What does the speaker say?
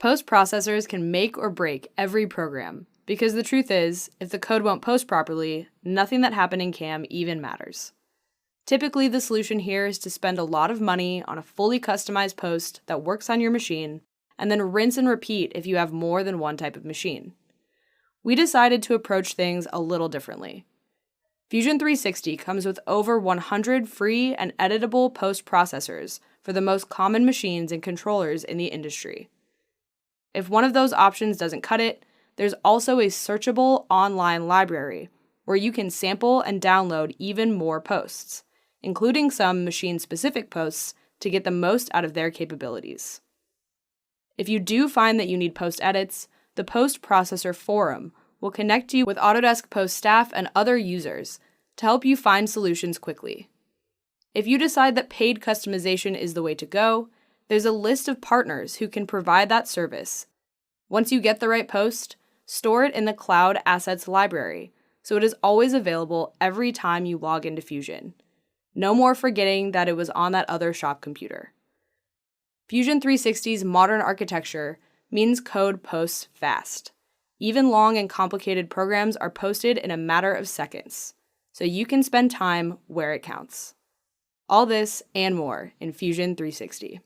Post-processors can make or break every program, because the truth is, if the code won't post properly, nothing that happened in CAM even matters. Typically, the solution here is to spend a lot of money on a fully customized post that works on your machine, and then rinse and repeat if you have more than one type of machine. We decided to approach things a little differently. Fusion 360 comes with over 100 free and editable post processors for the most common machines and controllers in the industry. If one of those options doesn't cut it, there's also a searchable online library where you can sample and download even more posts, including some machine-specific posts to get the most out of their capabilities. If you do find that you need post edits, the Post Processor Forum will connect you with Autodesk Post staff and other users to help you find solutions quickly. If you decide that paid customization is the way to go, there's a list of partners who can provide that service. Once you get the right post, store it in the Cloud Assets library, so it is always available every time you log into Fusion. No more forgetting that it was on that other shop computer. Fusion 360's modern architecture means code posts fast. Even long and complicated programs are posted in a matter of seconds, so you can spend time where it counts. All this and more in Fusion 360.